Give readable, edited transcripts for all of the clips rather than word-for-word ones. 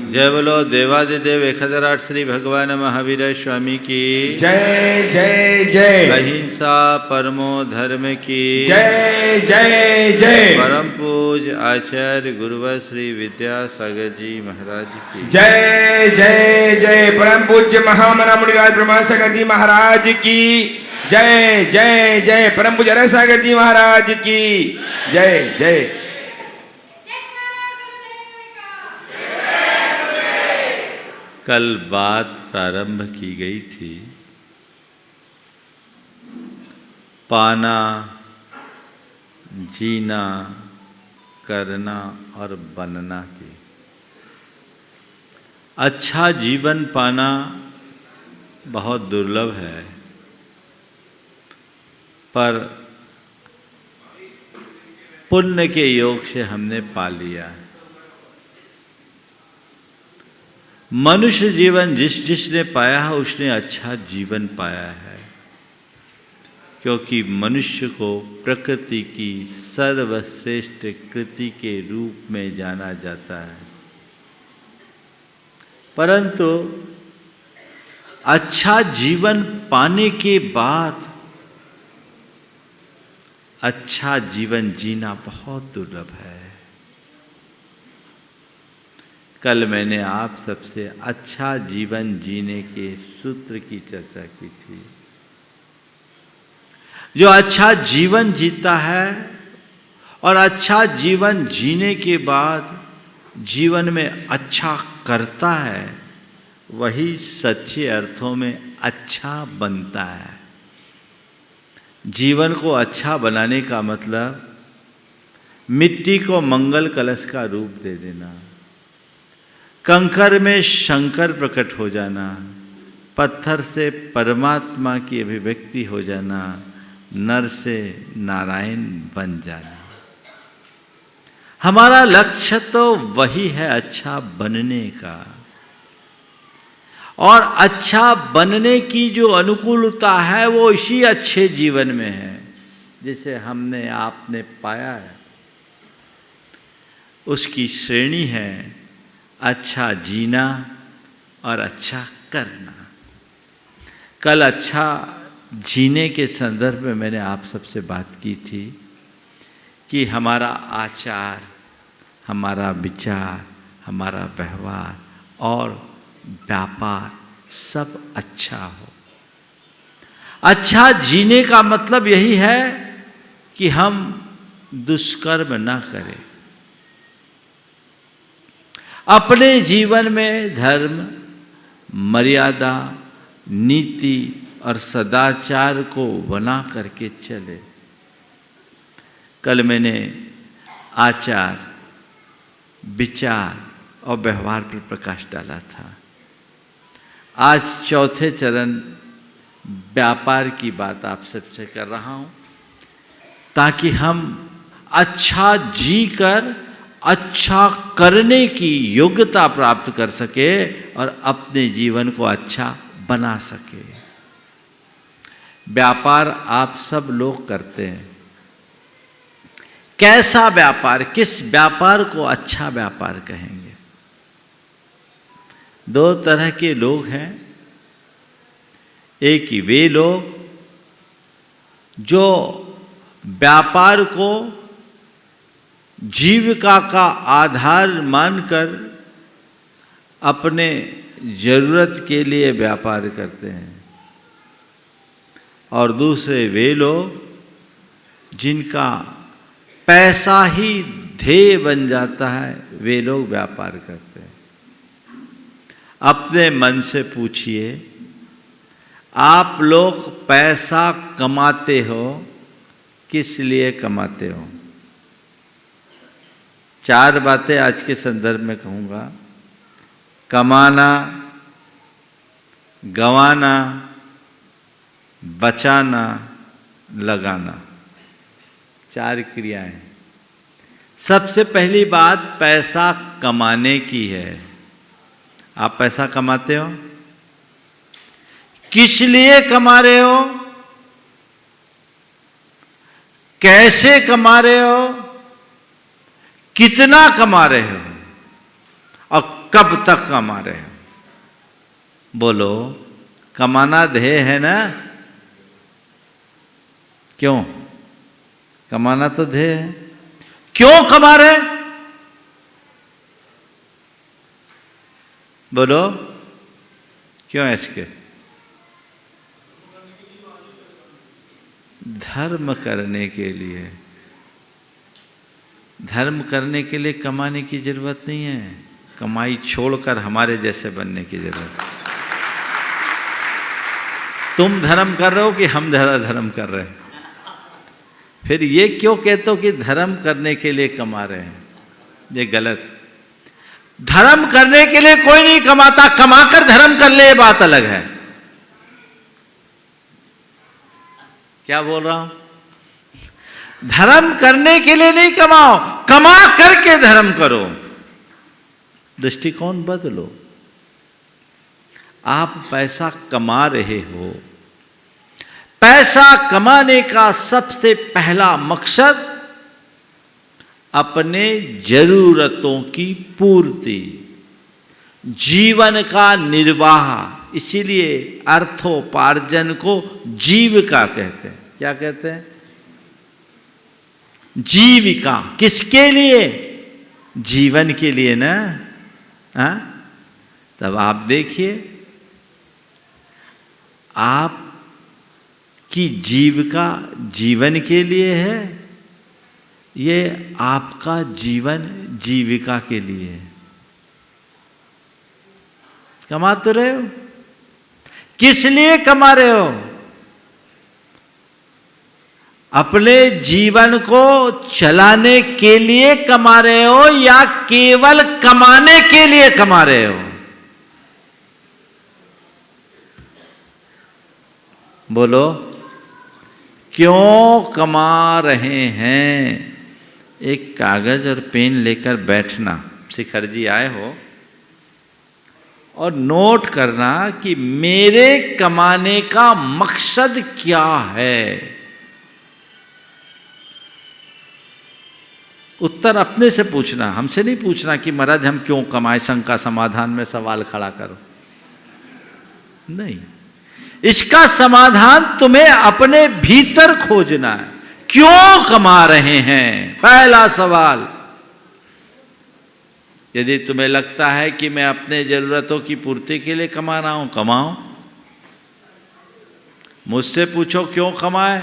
जय बोलो देवादिदेव 1008 श्री भगवान महावीर स्वामी की जय जय जय। अहिंसा परमो धर्म की जय जय जय। परम पूज आचार्य गुरुवर श्री विद्यासागर जी महाराज की जय जय जय। परम पूज्य महामना मुनिराज ब्रह्मसागर जी महाराज की जय जय जय। परम पूज्य रसागर जी महाराज की जय जय। कल बात प्रारंभ की गई थी पाना, जीना, करना और बनना की। अच्छा जीवन पाना बहुत दुर्लभ है, पर पुण्य के योग से हमने पा लिया है। मनुष्य जीवन जिसने पाया है उसने अच्छा जीवन पाया है, क्योंकि मनुष्य को प्रकृति की सर्वश्रेष्ठ कृति के रूप में जाना जाता है। परंतु अच्छा जीवन पाने के बाद अच्छा जीवन जीना बहुत दुर्लभ है। कल मैंने आप सबसे अच्छा जीवन जीने के सूत्र की चर्चा की थी। जो अच्छा जीवन जीता है और अच्छा जीवन जीने के बाद जीवन में अच्छा करता है, वही सच्चे अर्थों में अच्छा बनता है। जीवन को अच्छा बनाने का मतलब मिट्टी को मंगल कलश का रूप दे देना, कंकर में शंकर प्रकट हो जाना, पत्थर से परमात्मा की अभिव्यक्ति हो जाना, नर से नारायण बन जाना। हमारा लक्ष्य तो वही है, अच्छा बनने का। और अच्छा बनने की जो अनुकूलता है वो इसी अच्छे जीवन में है जिसे हमने आपने पाया है। उसकी श्रेणी है अच्छा जीना और अच्छा करना। कल अच्छा जीने के संदर्भ में मैंने आप सबसे बात की थी कि हमारा आचार, हमारा विचार, हमारा व्यवहार और व्यापार सब अच्छा हो। अच्छा जीने का मतलब यही है कि हम दुष्कर्म ना करें, अपने जीवन में धर्म, मर्यादा, नीति और सदाचार को बना करके चले। कल मैंने आचार, विचार और व्यवहार पर प्रकाश डाला था। आज चौथे चरण व्यापार की बात आप सबसे कर रहा हूं, ताकि हम अच्छा जी कर अच्छा करने की योग्यता प्राप्त कर सके और अपने जीवन को अच्छा बना सके। व्यापार आप सब लोग करते हैं। कैसा व्यापार, किस व्यापार को अच्छा व्यापार कहेंगे? दो तरह के लोग हैं। एक ही वे लोग जो व्यापार को जीविका का आधार मानकर अपने जरूरत के लिए व्यापार करते हैं, और दूसरे वे लोग जिनका पैसा ही ध्येय बन जाता है, वे लोग व्यापार करते हैं। अपने मन से पूछिए, आप लोग पैसा कमाते हो, किस लिए कमाते हो? चार बातें आज के संदर्भ में कहूँगा। कमाना, गंवाना, बचाना, लगाना, चार क्रियाएं। सबसे पहली बात पैसा कमाने की है। आप पैसा कमाते हो, किस लिए कमा रहे हो, कैसे कमा रहे हो, कितना कमा रहे हो और कब तक कमा रहे हो? बोलो, कमाना ध्येय है ना? क्यों? कमाना तो ध्येय है। क्यों कमा रहे? बोलो, क्यों है इसके? धर्म करने के लिए। धर्म करने के लिए कमाने की जरूरत नहीं है, कमाई छोड़कर हमारे जैसे बनने की जरूरत है। तुम धर्म कर रहे हो कि हम धर्म कर रहे हैं? फिर ये क्यों कहते हो कि धर्म करने के लिए कमा रहे हैं? ये गलत। धर्म करने के लिए कोई नहीं कमाता, कमाकर धर्म कर ले, ये बात अलग है। क्या बोल रहा हूं? धर्म करने के लिए नहीं कमाओ, कमा करके धर्म करो। दृष्टिकोण बदलो। आप पैसा कमा रहे हो, पैसा कमाने का सबसे पहला मकसद अपने जरूरतों की पूर्ति, जीवन का निर्वाह। इसीलिए अर्थोपार्जन को जीविका कहते हैं। क्या कहते हैं? जीविका। किसके लिए? जीवन के लिए ना। हाँ, तब आप देखिए, आप की जीविका जीवन के लिए है, ये आपका जीवन जीविका के लिए है। कमा तो रहे हो, किस लिए कमा रहे हो? अपने जीवन को चलाने के लिए कमा रहे हो या केवल कमाने के लिए कमा रहे हो? बोलो, क्यों कमा रहे हैं? एक कागज और पेन लेकर बैठना, शिखर जी आए हो, और नोट करना कि मेरे कमाने का मकसद क्या है। उत्तर अपने से पूछना, हमसे नहीं पूछना कि महाराज हम क्यों कमाए, शंका समाधान में सवाल खड़ा करो। नहीं, इसका समाधान तुम्हें अपने भीतर खोजना है। क्यों कमा रहे हैं? पहला सवाल। यदि तुम्हें लगता है कि मैं अपने जरूरतों की पूर्ति के लिए कमा रहा हूं, कमाओ। मुझसे पूछो क्यों कमाए,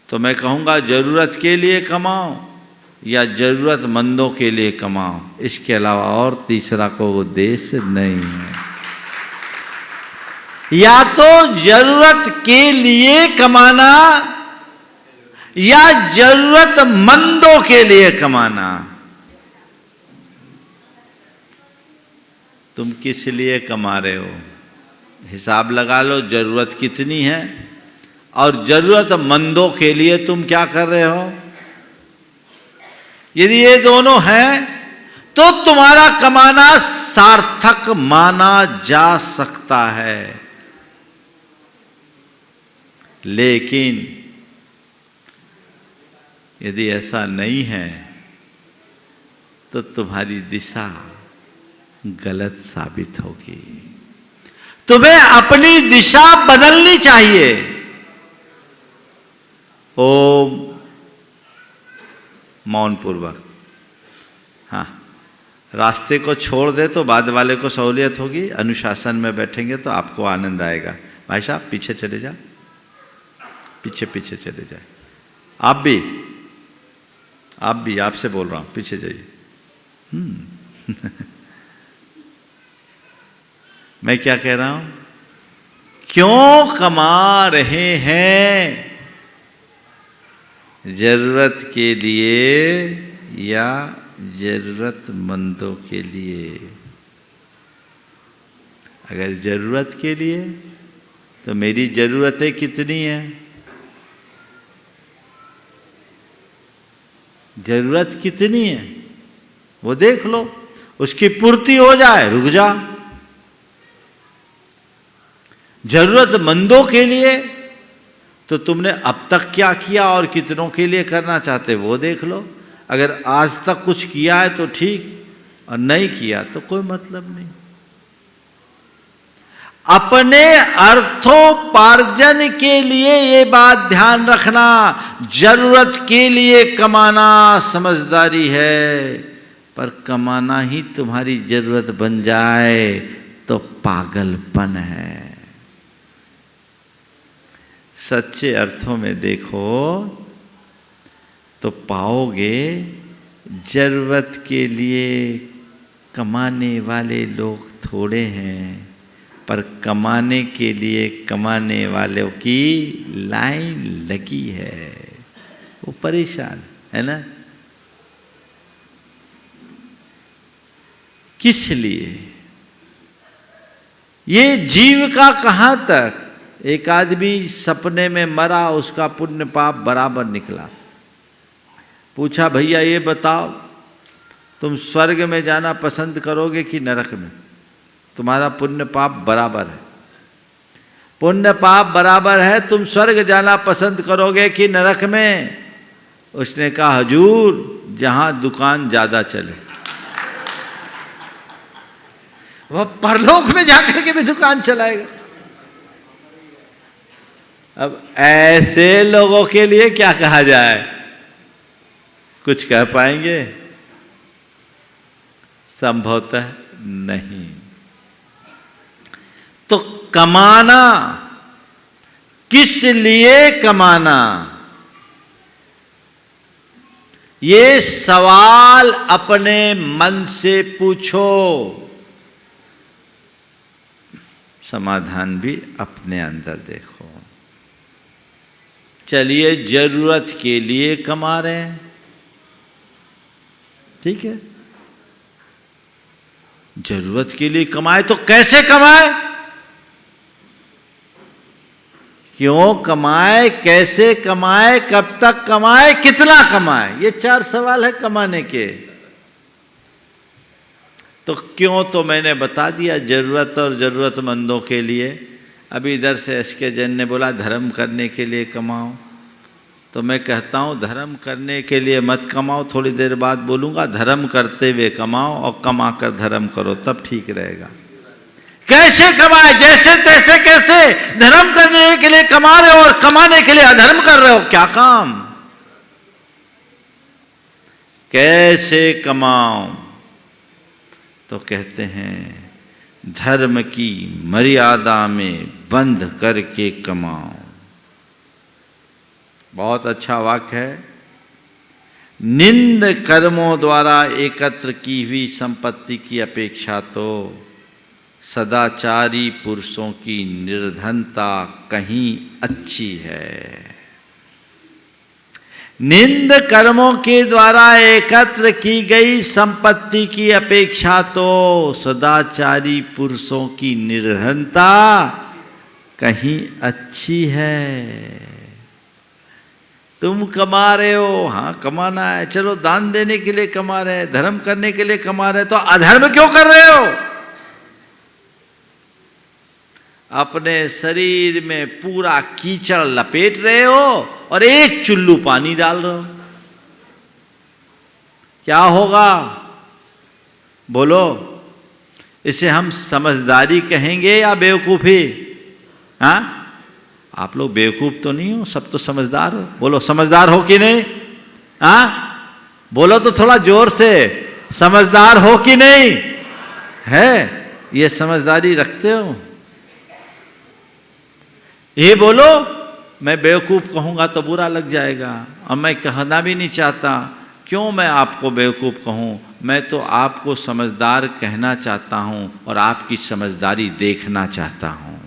तो मैं कहूंगा जरूरत के लिए कमाओ या जरूरतमंदों के लिए कमाओ। इसके अलावा और तीसरा कोई उद्देश्य नहीं है। या तो जरूरत के लिए कमाना या जरूरतमंदों के लिए कमाना। तुम किस लिए कमा रहे हो? हिसाब लगा लो, जरूरत कितनी है और जरूरतमंदों के लिए तुम क्या कर रहे हो। यदि ये दोनों हैं तो तुम्हारा कमाना सार्थक माना जा सकता है। लेकिन यदि ऐसा नहीं है तो तुम्हारी दिशा गलत साबित होगी। तुम्हें अपनी दिशा बदलनी चाहिए। ओम, मौन पूर्वक। हाँ, रास्ते को छोड़ दे तो बाद वाले को सहूलियत होगी। अनुशासन में बैठेंगे तो आपको आनंद आएगा। भाई साहब पीछे चले जा, पीछे पीछे चले जाए। आप भी आपसे बोल रहा हूं, पीछे जाइए। मैं क्या कह रहा हूं? क्यों कमा रहे हैं? जरूरत के लिए या जरूरतमंदों के लिए? अगर जरूरत के लिए तो मेरी जरूरतें कितनी हैं? जरूरत कितनी है वो देख लो, उसकी पूर्ति हो जाए रुक जा। जरूरतमंदों के लिए तो तुमने अब तक क्या किया और कितनों के लिए करना चाहते वो देख लो। अगर आज तक कुछ किया है तो ठीक, और नहीं किया तो कोई मतलब नहीं। अपने अर्थोपार्जन के लिए ये बात ध्यान रखना, जरूरत के लिए कमाना समझदारी है, पर कमाना ही तुम्हारी जरूरत बन जाए तो पागलपन है। सच्चे अर्थों में देखो तो पाओगे जरूरत के लिए कमाने वाले लोग थोड़े हैं, पर कमाने के लिए कमाने वालों की लाइन लगी है, वो परेशान है ना। किस लिए? ये जीव का कहां तक? एक आदमी सपने में मरा, उसका पुण्य पाप बराबर निकला। पूछा भैया ये बताओ तुम स्वर्ग में जाना पसंद करोगे कि नरक में? तुम्हारा पुण्य पाप बराबर है, पुण्य पाप बराबर है, तुम स्वर्ग जाना पसंद करोगे कि नरक में? उसने कहा हुजूर जहां दुकान ज्यादा चले। वह परलोक में जाकर के भी दुकान चलाएगा। अब ऐसे लोगों के लिए क्या कहा जाए? कुछ कह पाएंगे? संभवतः नहीं। तो कमाना, किस लिए कमाना, ये सवाल अपने मन से पूछो, समाधान भी अपने अंदर देखो। चलिए जरूरत के लिए कमा रहे हैं, ठीक है, जरूरत के लिए कमाए तो कैसे कमाए, क्यों कमाए, कैसे कमाए, कब तक कमाए, कितना कमाए, ये 4 सवाल है कमाने के। तो क्यों तो मैंने बता दिया, जरूरत और जरूरतमंदों के लिए। अभी इधर से एसके जैन ने बोला धर्म करने के लिए कमाओ, तो मैं कहता हूँ धर्म करने के लिए मत कमाओ, थोड़ी देर बाद बोलूँगा धर्म करते हुए कमाओ और कमा कर धर्म करो, तब ठीक रहेगा। कैसे कमाए, जैसे तैसे कैसे? धर्म करने के लिए कमा रहे हो और कमाने के लिए अधर्म कर रहे हो, क्या काम? कैसे कमाओ? तो कहते हैं धर्म की मर्यादा में बंध करके कमाओ। बहुत अच्छा वाक्य है। निंद कर्मों द्वारा एकत्र की हुई संपत्ति की अपेक्षा तो सदाचारी पुरुषों की निर्धनता कहीं अच्छी है। निंद कर्मों के द्वारा एकत्र की गई संपत्ति की अपेक्षा तो सदाचारी पुरुषों की निर्धनता कहीं अच्छी है। तुम कमा रहे हो, हाँ कमाना है, चलो दान देने के लिए कमा रहे हैं, धर्म करने के लिए कमा रहे हैं, तो अधर्म क्यों कर रहे हो? अपने शरीर में पूरा कीचड़ लपेट रहे हो और एक चुल्लू पानी डाल रहे हो, क्या होगा? बोलो, इसे हम समझदारी कहेंगे या बेवकूफी? हाँ, आप लोग बेवकूफ तो नहीं हो, सब तो समझदार हो। बोलो समझदार हो कि नहीं? हाँ बोलो तो थोड़ा जोर से, समझदार हो कि नहीं? है, ये समझदारी रखते हो? ये बोलो, मैं बेवकूफ कहूंगा तो बुरा लग जाएगा और मैं कहना भी नहीं चाहता। क्यों मैं आपको बेवकूफ कहूं? मैं तो आपको समझदार कहना चाहता हूं और आपकी समझदारी देखना चाहता हूं।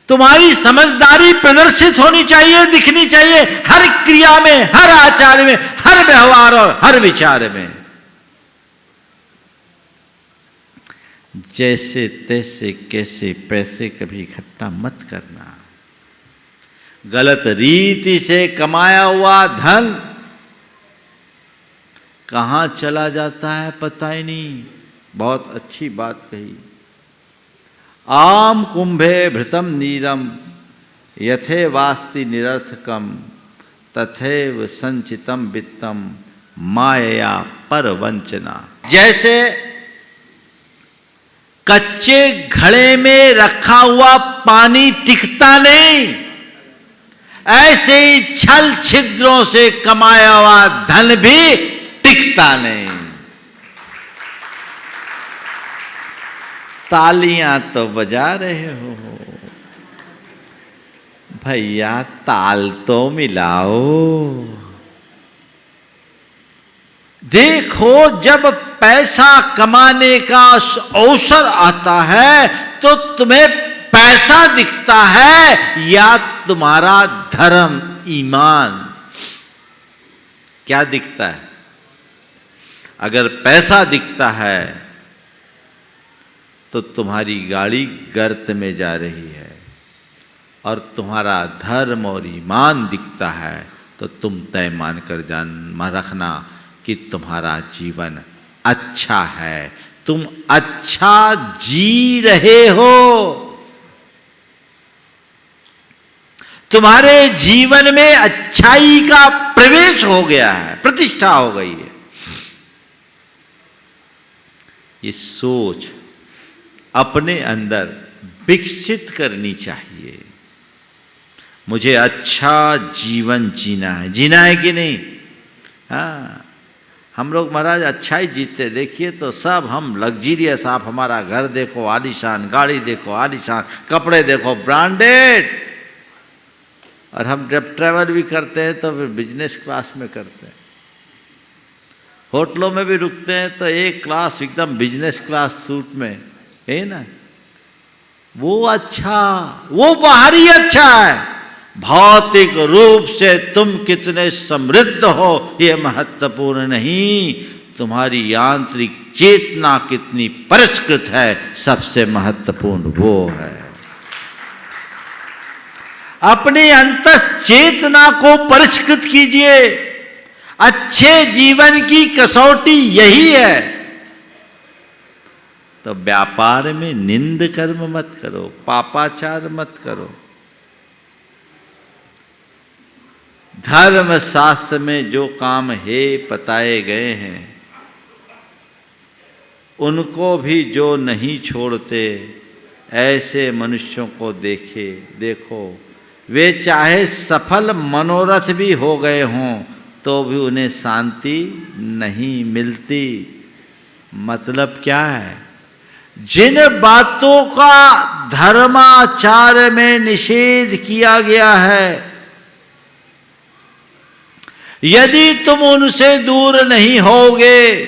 तुम्हारी समझदारी प्रदर्शित होनी चाहिए, दिखनी चाहिए, हर क्रिया में, हर आचार में, हर व्यवहार और हर विचार में। जैसे तैसे कैसे पैसे कभी इकट्ठा मत करना। गलत रीति से कमाया हुआ धन कहाँ चला जाता है पता ही नहीं। बहुत अच्छी बात कही। आम कुंभे भृतम नीरम यथे वास्ति निरर्थकम तथैव संचितम वित्तम माया परवंचना। जैसे कच्चे घड़े में रखा हुआ पानी टिकता नहीं, ऐसे ही छल छिद्रों से कमाया हुआ धन भी टिकता नहीं। तालियां तो बजा रहे हो भैया, ताल तो मिलाओ। देखो, जब पैसा कमाने का अवसर आता है तो तुम्हें पैसा दिखता है या तुम्हारा धर्म ईमान? क्या दिखता है? अगर पैसा दिखता है तो तुम्हारी गाड़ी गर्त में जा रही है, और तुम्हारा धर्म और ईमान दिखता है तो तुम तय मान कर रखना कि तुम्हारा जीवन अच्छा है, तुम अच्छा जी रहे हो, तुम्हारे जीवन में अच्छाई का प्रवेश हो गया है, प्रतिष्ठा हो गई है। ये सोच अपने अंदर विकसित करनी चाहिए। मुझे अच्छा जीवन जीना है। जीना है कि नहीं? हाँ, हम लोग महाराज अच्छा ही जीते। देखिए तो सब हम लग्जीरियस, आप हमारा घर देखो आलीशान, गाड़ी देखो आलीशान, कपड़े देखो ब्रांडेड, और हम जब ट्रैवल भी करते हैं तो फिर बिजनेस क्लास में करते हैं। होटलों में भी रुकते हैं तो एक क्लास एकदम बिजनेस क्लास सूट में, है ना? वो अच्छा, वो बाहरी अच्छा है। भौतिक रूप से तुम कितने समृद्ध हो ये महत्वपूर्ण नहीं, तुम्हारी आंतरिक चेतना कितनी परिष्कृत है सबसे महत्वपूर्ण वो है। अपनी अंतस चेतना को परिष्कृत कीजिए। अच्छे जीवन की कसौटी यही है। तो व्यापार में निंद कर्म मत करो, पापाचार मत करो। धर्म शास्त्र में जो काम है बताए गए हैं, उनको भी जो नहीं छोड़ते, ऐसे मनुष्यों को देखो, वे चाहे सफल मनोरथ भी हो गए हों तो भी उन्हें शांति नहीं मिलती। मतलब क्या है? जिन बातों का धर्माचार्य में निषेध किया गया है, यदि तुम उनसे दूर नहीं होगे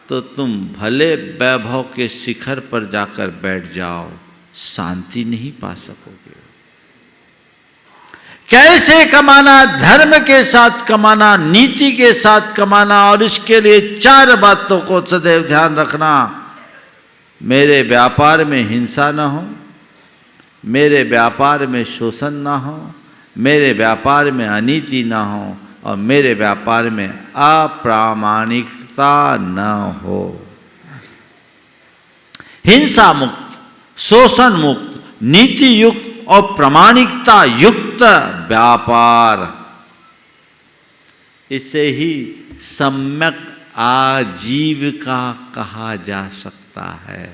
तो तुम भले वैभव के शिखर पर जाकर बैठ जाओ, शांति नहीं पा सकोगे। कैसे कमाना? धर्म के साथ कमाना, नीति के साथ कमाना, और इसके लिए 4 बातों को सदैव ध्यान रखना। मेरे व्यापार में हिंसा न हो, मेरे व्यापार में शोषण न हो, मेरे व्यापार में अनीति न हो, और मेरे व्यापार में अप्रामाणिकता न हो। हिंसा मुक्त, शोषण मुक्त, नीति युक्त और प्रामाणिकता युक्त व्यापार, इसे ही सम्यक आजीविका कहा जा सकता है।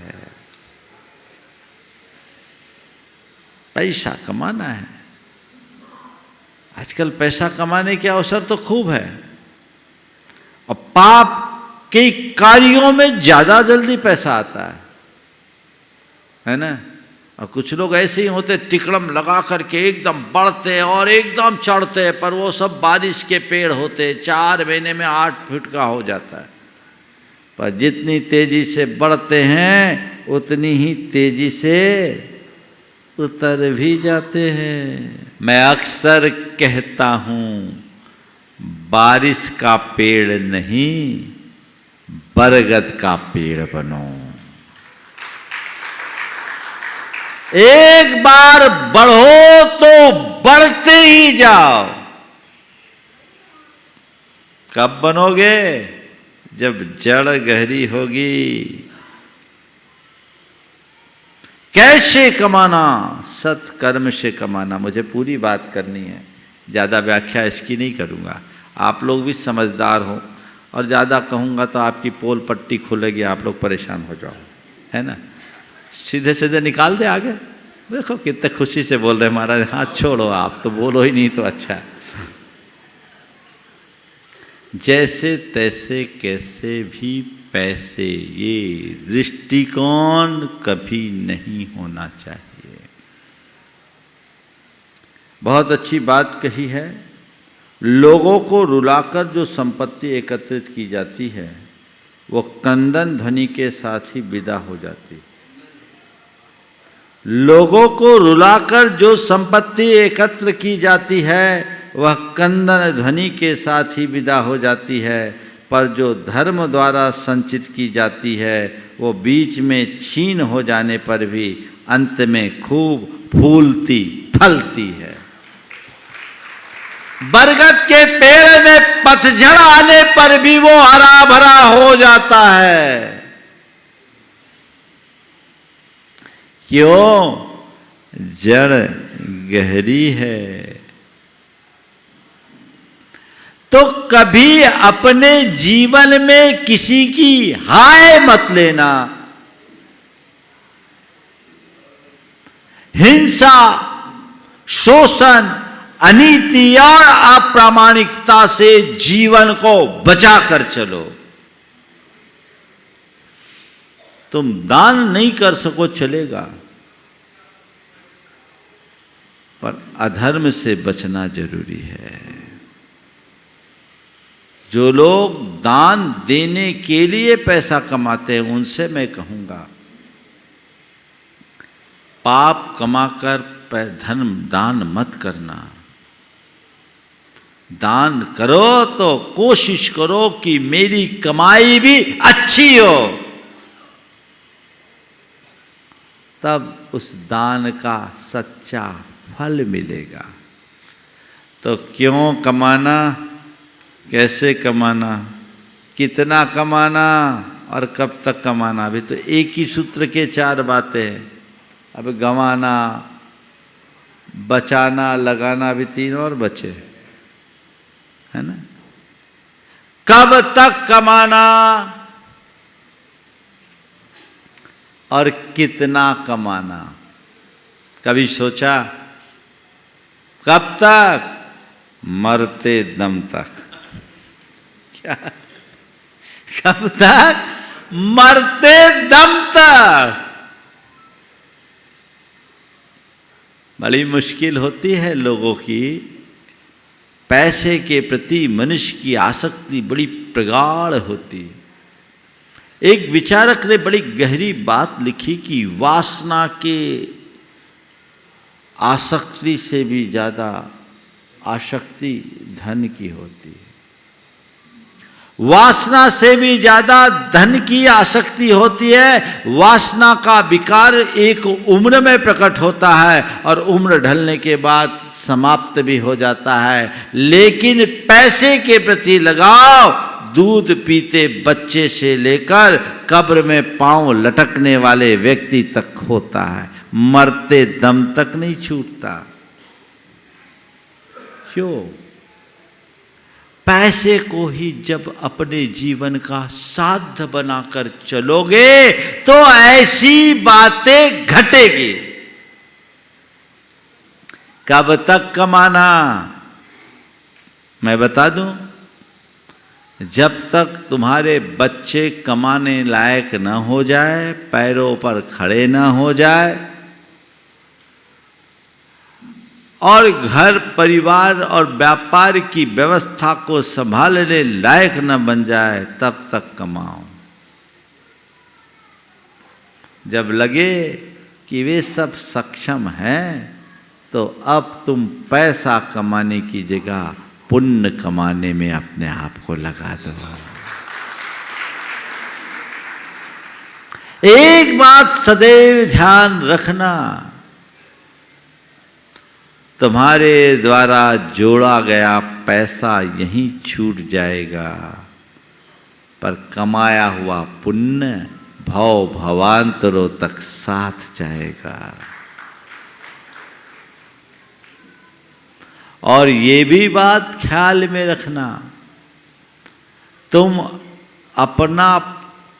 पैसा कमाना है। आजकल पैसा कमाने के अवसर तो खूब है, और पाप के कार्यों में ज्यादा जल्दी पैसा आता है ना? और कुछ लोग ऐसे ही होते, तिकड़म लगा करके एकदम बढ़ते और एकदम चढ़ते, पर वो सब बारिश के पेड़ होते, 4 महीने में 8 फीट का हो जाता है। पर जितनी तेजी से बढ़ते हैं उतनी ही तेजी से उतर भी जाते हैं। मैं अक्सर कहता हूँ, बारिश का पेड़ नहीं, बरगद का पेड़ बनो। एक बार बढ़ो तो बढ़ते ही जाओ। कब बनोगे? जब जड़ गहरी होगी। कैसे कमाना? सत्कर्म से कमाना। मुझे पूरी बात करनी है, ज्यादा व्याख्या इसकी नहीं करूंगा। आप लोग भी समझदार हो, और ज़्यादा कहूँगा तो आपकी पोल पट्टी खुलेगी, आप लोग परेशान हो जाओ, है ना। सीधे सीधे निकाल दे आगे। देखो कितने खुशी से बोल रहे महाराज, हाथ छोड़ो, आप तो बोलो ही नहीं तो अच्छा है। जैसे तैसे कैसे भी पैसे, ये दृष्टिकोण कभी नहीं होना चाहिए। बहुत अच्छी बात कही है। लोगों को रुलाकर जो संपत्ति एकत्रित की जाती है वो क्रंदन ध्वनि के साथ ही विदा हो जाती है। लोगों को रुलाकर जो संपत्ति एकत्र की जाती है वह क्रंदन ध्वनि के साथ ही विदा हो जाती है, पर जो धर्म द्वारा संचित की जाती है वो बीच में छीन हो जाने पर भी अंत में खूब फूलती फलती है। बरगद के पेड़ में पतझड़ आने पर भी वो हरा भरा हो जाता है। क्यों? जड़ गहरी है। तो कभी अपने जीवन में किसी की हाय मत लेना। हिंसा, शोषण, अनीति और अप्रामाणिकता से जीवन को बचा कर चलो। तुम दान नहीं कर सको चलेगा, पर अधर्म से बचना जरूरी है। जो लोग दान देने के लिए पैसा कमाते हैं उनसे मैं कहूंगा, पाप कमाकर धन दान मत करना। दान करो तो कोशिश करो कि मेरी कमाई भी अच्छी हो, तब उस दान का सच्चा फल मिलेगा। तो क्यों कमाना, कैसे कमाना, कितना कमाना और कब तक कमाना, अभी तो एक ही सूत्र के 4 बातें हैं। अब गंवाना, बचाना, लगाना भी 3 और बचे, है ना। कब तक कमाना और कितना कमाना, कभी सोचा? कब तक? मरते दम तक। क्या? कब तक? मरते दम तक। बड़ी मुश्किल होती है लोगों की, पैसे के प्रति मनुष्य की आसक्ति बड़ी प्रगाढ़ होती है। एक विचारक ने बड़ी गहरी बात लिखी कि वासना के आसक्ति से भी ज़्यादा आसक्ति धन की होती है। वासना से भी ज़्यादा धन की आसक्ति होती है। वासना का विकार एक उम्र में प्रकट होता है और उम्र ढलने के बाद समाप्त भी हो जाता है, लेकिन पैसे के प्रति लगाव दूध पीते बच्चे से लेकर कब्र में पांव लटकने वाले व्यक्ति तक होता है, मरते दम तक नहीं छूटता। क्यों? पैसे को ही जब अपने जीवन का साध्य बनाकर चलोगे तो ऐसी बातें घटेगी। कब तक कमाना? मैं बता दूं, जब तक तुम्हारे बच्चे कमाने लायक न हो जाए, पैरों पर खड़े न हो जाए और घर परिवार और व्यापार की व्यवस्था को संभालने लायक न बन जाए, तब तक कमाओ। जब लगे कि वे सब सक्षम हैं तो अब तुम पैसा कमाने की जगह पुण्य कमाने में अपने आप को लगा दो। एक बात सदैव ध्यान रखना, तुम्हारे द्वारा जोड़ा गया पैसा यहीं छूट जाएगा, पर कमाया हुआ पुण्य भव भवांतरों तक साथ जाएगा। और ये भी बात ख्याल में रखना, तुम अपना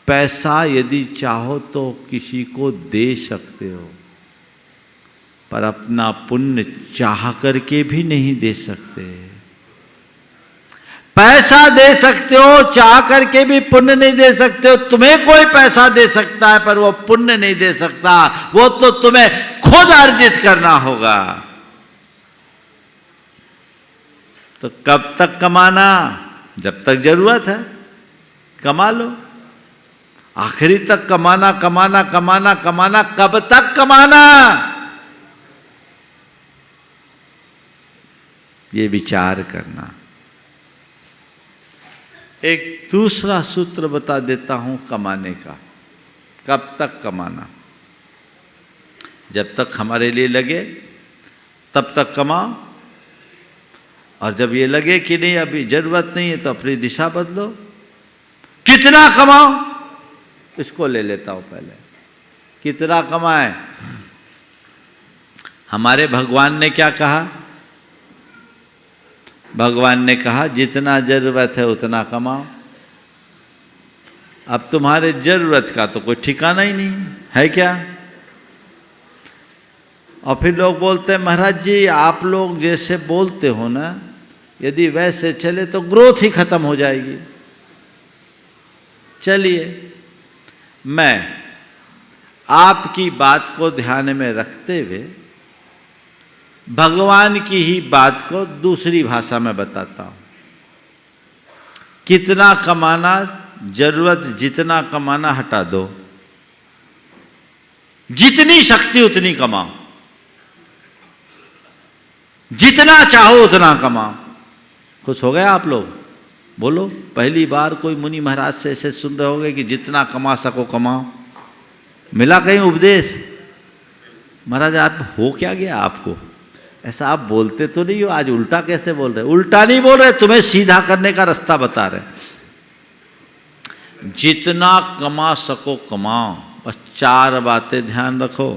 पैसा यदि चाहो तो किसी को दे सकते हो, पर अपना पुण्य चाह करके भी नहीं दे सकते। पैसा दे सकते हो, चाह करके भी पुण्य नहीं दे सकते हो। तुम्हें कोई पैसा दे सकता है पर वो पुण्य नहीं दे सकता, वो तो तुम्हें खुद अर्जित करना होगा। तो कब तक कमाना? जब तक जरूरत है कमा लो। आखिरी तक कमाना कमाना कमाना कमाना, कब तक कमाना? ये विचार करना। एक दूसरा सूत्र बता देता हूं कमाने का। कब तक कमाना? जब तक हमारे लिए लगे तब तक कमाओ, और जब ये लगे कि नहीं अभी जरूरत नहीं है तो अपनी दिशा बदलो। कितना कमाओ? इसको ले लेता हूं पहले। कितना कमाए? हमारे भगवान ने क्या कहा? भगवान ने कहा जितना जरूरत है उतना कमाओ। अब तुम्हारे जरूरत का तो कोई ठिकाना ही नहीं है क्या? और फिर लोग बोलते हैं महाराज जी आप लोग जैसे बोलते हो ना, यदि वैसे चले तो ग्रोथ ही खत्म हो जाएगी। चलिए मैं आपकी बात को ध्यान में रखते हुए भगवान की ही बात को दूसरी भाषा में बताता हूं। कितना कमाना? जरूरत जितना कमाना हटा दो, जितनी शक्ति उतनी कमाओ, जितना चाहो उतना कमाओ। खुश हो गए आप लोग? बोलो। पहली बार कोई मुनि महाराज से ऐसे सुन रहे होगे कि जितना कमा सको कमाओ। मिला कहीं उपदेश? महाराज आप हो क्या गया आपको? ऐसा आप बोलते तो नहीं हो, आज उल्टा कैसे बोल रहे? उल्टा नहीं बोल रहे, तुम्हें सीधा करने का रास्ता बता रहे। जितना कमा सको कमाओ, बस 4 बातें ध्यान रखो।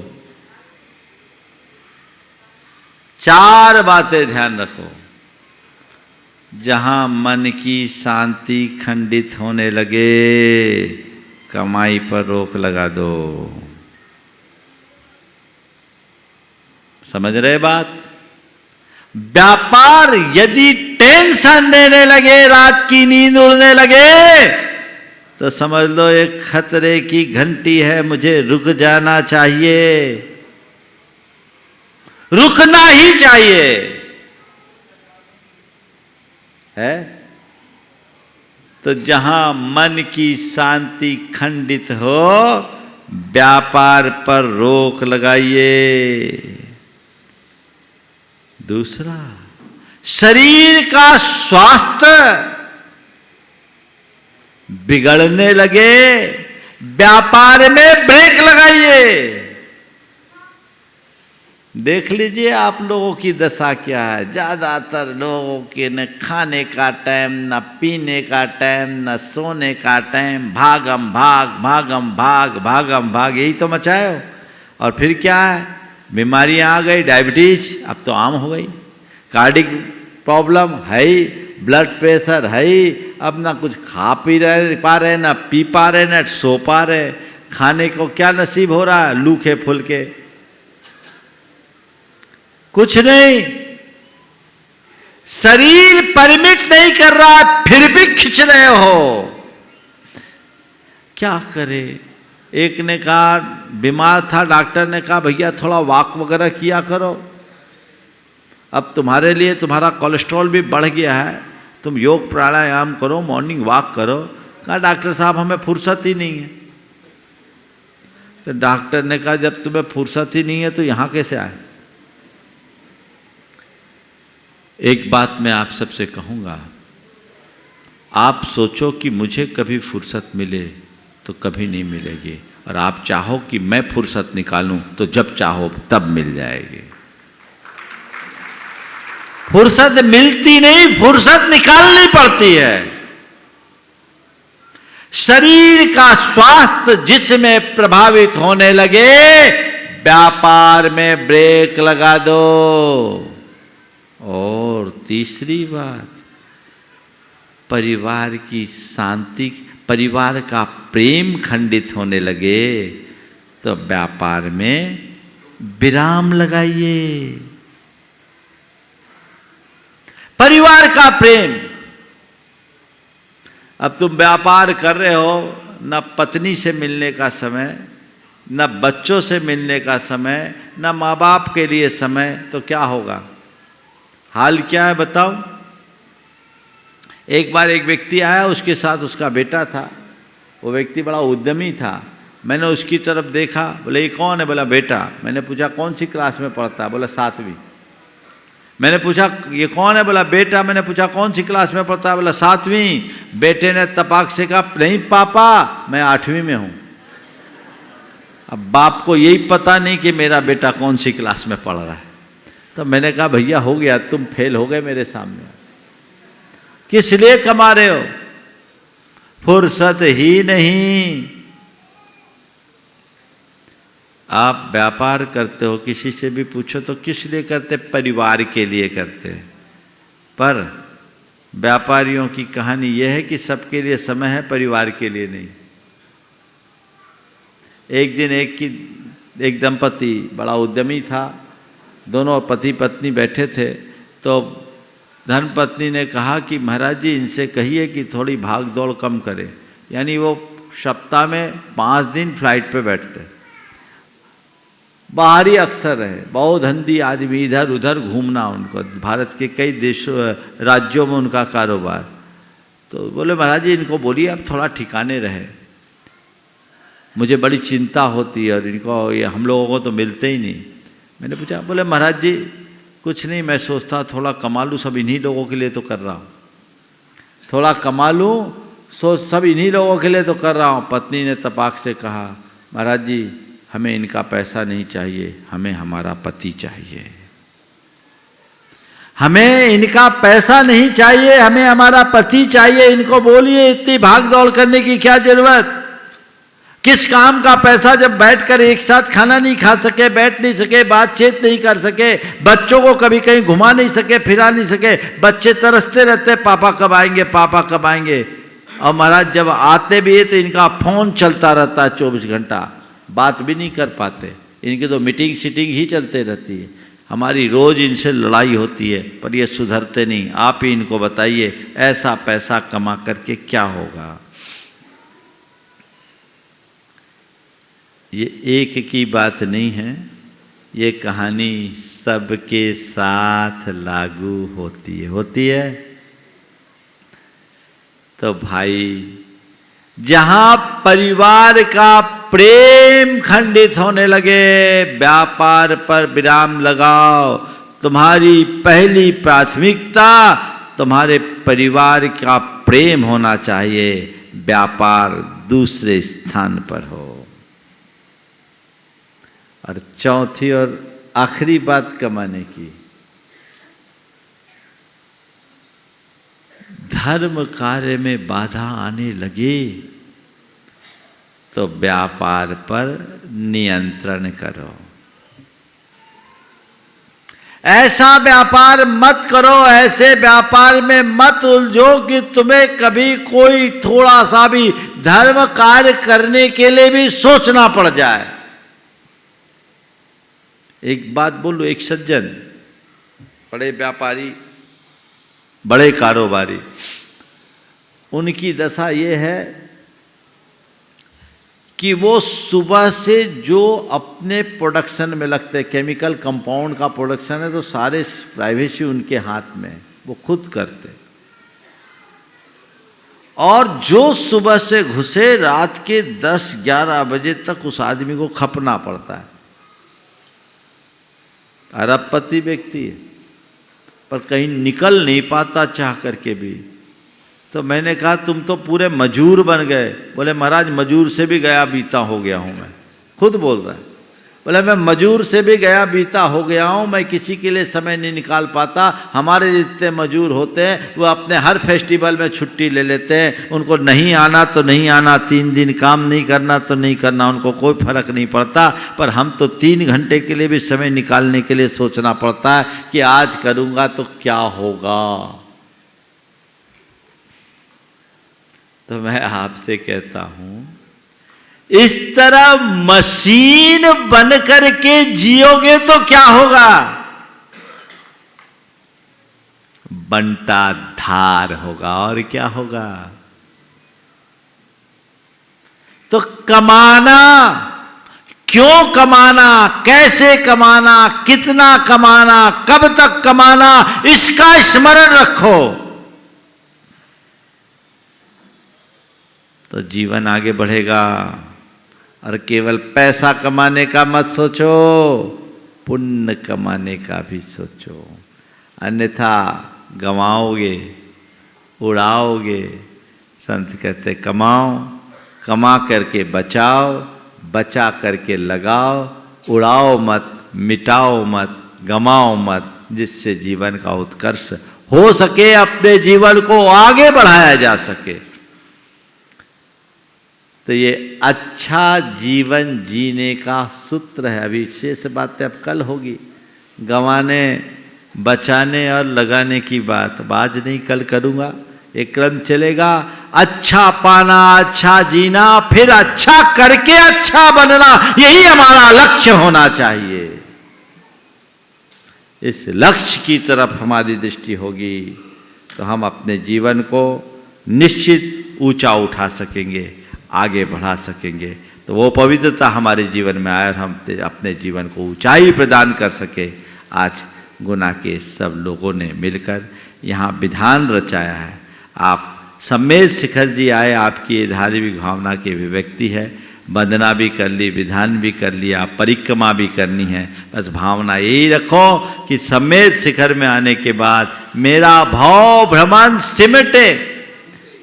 4 बातें ध्यान रखो। जहां मन की शांति खंडित होने लगे, कमाई पर रोक लगा दो। समझ रहे बात? व्यापार यदि टेंशन देने लगे, रात की नींद उड़ने लगे, तो समझ लो एक खतरे की घंटी है, मुझे रुक जाना चाहिए, रुकना ही चाहिए। है तो जहां मन की शांति खंडित हो, व्यापार पर रोक लगाइए। दूसरा, शरीर का स्वास्थ्य बिगड़ने लगे, व्यापार में ब्रेक लगाइए। देख लीजिए आप लोगों की दशा क्या है। ज्यादातर लोगों के न खाने का टाइम, न पीने का टाइम, न सोने का टाइम, भागम भाग भागम भाग भागम भाग, यही तो मचाए हो। और फिर क्या है? बीमारियां आ गई, डायबिटीज अब तो आम हो गई, कार्डिक प्रॉब्लम है ही, ब्लड प्रेशर है ही। अब ना कुछ खा पी पा रहे, ना पी पा रहे, ना सो पा रहे। खाने को क्या नसीब हो रहा है? लूखे फुलके, कुछ नहीं। शरीर परमिट नहीं कर रहा, फिर भी खिंच रहे हो। क्या करे? एक ने कहा, बीमार था, डॉक्टर ने कहा भैया थोड़ा वॉक वगैरह किया करो, अब तुम्हारे लिए तुम्हारा कोलेस्ट्रॉल भी बढ़ गया है, तुम योग प्राणायाम करो, मॉर्निंग वॉक करो। कहा डॉक्टर साहब हमें फुर्सत ही नहीं है। तो डॉक्टर ने कहा जब तुम्हें फुर्सत ही नहीं है तो यहां कैसे आए? एक बात मैं आप सबसे कहूंगा, आप सोचो कि मुझे कभी फुर्सत मिले तो कभी नहीं मिलेगी, और आप चाहो कि मैं फुर्सत निकालूं तो जब चाहो तब मिल जाएगी। फुर्सत मिलती नहीं, फुर्सत निकालनी पड़ती है। शरीर का स्वास्थ्य जिसमें प्रभावित होने लगे, व्यापार में ब्रेक लगा दो। और तीसरी बात, परिवार की शांति, परिवार का प्रेम खंडित होने लगे तो व्यापार में विराम लगाइए। परिवार का प्रेम, अब तुम व्यापार कर रहे हो, न पत्नी से मिलने का समय, न बच्चों से मिलने का समय, न माँ बाप के लिए समय, तो क्या होगा? हाल क्या है बताओ। एक बार एक व्यक्ति आया, उसके साथ उसका बेटा था। वो व्यक्ति बड़ा उद्यमी था। मैंने उसकी तरफ देखा, बोले ये कौन है? बोला बेटा। मैंने पूछा कौन सी क्लास में पढ़ता है? बोला 7वीं। मैंने पूछा ये कौन है? बोला बेटा। मैंने पूछा कौन सी क्लास में पढ़ता है? बोला 7वीं। बेटे ने तपाक से कहा नहीं पापा, मैं 8वीं में हूँ। अब बाप को यही पता नहीं कि मेरा बेटा कौन सी क्लास में पढ़ रहा है। तो मैंने कहा भैया हो गया, तुम फेल हो गए मेरे सामने। किस लिए कमा रहे हो? फुर्सत ही नहीं। आप व्यापार करते हो, किसी से भी पूछो तो किस लिए करते? परिवार के लिए करते। पर व्यापारियों की कहानी यह है कि सबके लिए समय है, परिवार के लिए नहीं। एक दिन एक दंपति बड़ा उद्यमी था, दोनों पति पत्नी बैठे थे। तो धर्मपत्नी ने कहा कि महाराज जी इनसे कहिए कि थोड़ी भाग दौड़ कम करें। यानी वो सप्ताह में 5 दिन फ्लाइट पे बैठते, बाहरी अक्सर है, बहुत धंधी आदमी, इधर उधर घूमना उनको, भारत के कई देशों राज्यों में उनका कारोबार। तो बोले महाराज जी इनको बोलिए अब थोड़ा ठिकाने रहे, मुझे बड़ी चिंता होती है और इनको ये हम लोगों को तो मिलते ही नहीं। मैंने पूछा, बोले महाराज जी कुछ नहीं, मैं सोचता थोड़ा कमा लूँ, सब इन्हीं लोगों के लिए तो कर रहा हूँ, थोड़ा कमा लूँ, सब इन्हीं लोगों के लिए तो कर रहा हूँ। पत्नी ने तपाक से कहा महाराज जी हमें इनका पैसा नहीं चाहिए, हमें हमारा पति चाहिए। हमें इनका पैसा नहीं चाहिए, हमें हमारा पति चाहिए। इनको बोलिए इतनी भाग दौड़ करने की क्या जरूरत? किस काम का पैसा जब बैठकर एक साथ खाना नहीं खा सके, बैठ नहीं सके, बातचीत नहीं कर सके, बच्चों को कभी कहीं घुमा नहीं सके, फिरा नहीं सके, बच्चे तरसते रहते पापा कब आएंगे, पापा कब आएंगे। और महाराज जब आते भी है तो इनका फोन चलता रहता है 24 घंटा, बात भी नहीं कर पाते। इनकी तो मीटिंग सीटिंग ही चलते रहती है। हमारी रोज इनसे लड़ाई होती है पर ये सुधरते नहीं। आप ही इनको बताइए ऐसा पैसा कमा करके क्या होगा। ये एक की बात नहीं है, ये कहानी सबके साथ लागू होती है। तो भाई जहां परिवार का प्रेम खंडित होने लगे, व्यापार पर विराम लगाओ। तुम्हारी पहली प्राथमिकता तुम्हारे परिवार का प्रेम होना चाहिए, व्यापार दूसरे स्थान पर हो। और चौथी और आखिरी बात कमाने की, धर्म कार्य में बाधा आने लगे तो व्यापार पर नियंत्रण करो। ऐसा व्यापार मत करो, ऐसे व्यापार में मत उलझो कि तुम्हें कभी कोई थोड़ा सा भी धर्म कार्य करने के लिए भी सोचना पड़ जाए। एक बात बोलो, एक सज्जन, बड़े व्यापारी, बड़े कारोबारी, उनकी दशा ये है कि वो सुबह से जो अपने प्रोडक्शन में लगते हैं, केमिकल कंपाउंड का प्रोडक्शन है तो सारे प्राइवेसी उनके हाथ में, वो खुद करते। और जो सुबह से घुसे रात के 10-11 बजे तक उस आदमी को खपना पड़ता है। अरबपति व्यक्ति है पर कहीं निकल नहीं पाता चाह करके भी। तो मैंने कहा तुम तो पूरे मजूर बन गए। बोले महाराज मजूर से भी गया बीता हो गया हूं मैं, खुद बोल रहा है। बोला मैं मजूर से भी गया बीता हो गया हूँ, मैं किसी के लिए समय नहीं निकाल पाता। हमारे जितने मजूर होते हैं वो अपने हर फेस्टिवल में छुट्टी ले लेते हैं, उनको नहीं आना तो नहीं आना, 3 दिन काम नहीं करना तो नहीं करना, उनको कोई फर्क नहीं पड़ता। पर हम तो 3 घंटे के लिए भी समय निकालने के लिए सोचना पड़ता है कि आज करूँगा तो क्या होगा। तो मैं आपसे कहता हूँ, इस तरह मशीन बन करके जियोगे तो क्या होगा? बंटा धार होगा। और क्या होगा? तो कमाना, क्यों कमाना, कैसे कमाना, कितना कमाना, कब तक कमाना, इसका स्मरण रखो तो जीवन आगे बढ़ेगा। और केवल पैसा कमाने का मत सोचो, पुण्य कमाने का भी सोचो, अन्यथा गंवाओगे, उड़ाओगे। संत कहते कमाओ, कमा करके बचाओ, बचा करके लगाओ, उड़ाओ मत, मिटाओ मत, गंवाओ मत, जिससे जीवन का उत्कर्ष हो सके, अपने जीवन को आगे बढ़ाया जा सके। तो ये अच्छा जीवन जीने का सूत्र है। अभी शेष बातें अब कल होगी, गंवाने, बचाने और लगाने की बात आज नहीं, कल करूँगा। एक क्रम चलेगा, अच्छा पाना, अच्छा जीना, फिर अच्छा करके अच्छा बनना, यही हमारा लक्ष्य होना चाहिए। इस लक्ष्य की तरफ हमारी दृष्टि होगी तो हम अपने जीवन को निश्चित ऊंचा उठा सकेंगे, आगे बढ़ा सकेंगे। तो वो पवित्रता हमारे जीवन में आए और हम अपने जीवन को ऊंचाई प्रदान कर सके। आज गुना के सब लोगों ने मिलकर यहाँ विधान रचाया है। आप सम्मेद शिखर जी आए, आपकी धार्मिक भावना की अभिव्यक्ति है। वंदना भी कर ली, विधान भी कर लिया, परिक्रमा भी करनी है। बस भावना यही रखो कि सम्मेद शिखर में आने के बाद मेरा भाव भ्रमण सिमटे,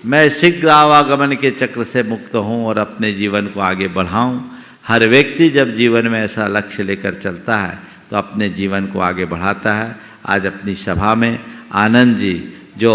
मैं शीघ्र आवागमन के चक्र से मुक्त हूँ और अपने जीवन को आगे बढ़ाऊँ। हर व्यक्ति जब जीवन में ऐसा लक्ष्य लेकर चलता है तो अपने जीवन को आगे बढ़ाता है। आज अपनी सभा में आनंद जी जो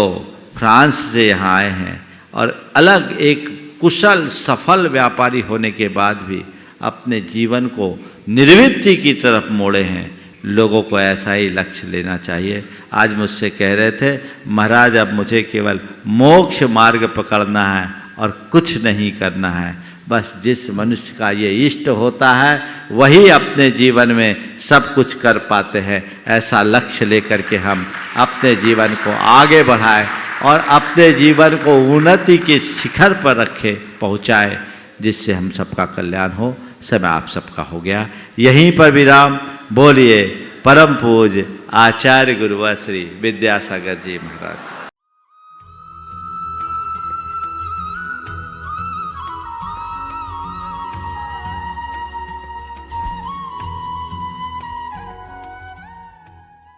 फ्रांस से यहाँ आए हैं और अलग एक कुशल सफल व्यापारी होने के बाद भी अपने जीवन को निर्वृत्ति की तरफ मोड़े हैं। लोगों को ऐसा ही लक्ष्य लेना चाहिए। आज मुझसे कह रहे थे, महाराज अब मुझे केवल मोक्ष मार्ग पकड़ना है और कुछ नहीं करना है। बस जिस मनुष्य का ये इष्ट होता है वही अपने जीवन में सब कुछ कर पाते हैं। ऐसा लक्ष्य लेकर के हम अपने जीवन को आगे बढ़ाएं और अपने जीवन को उन्नति के शिखर पर रखें, पहुँचाए, जिससे हम सबका कल्याण हो। समय आप सबका हो गया। यहीं पर विराम। बोलिए परम पूज्य आचार्य गुरुवर श्री विद्यासागर जी महाराज।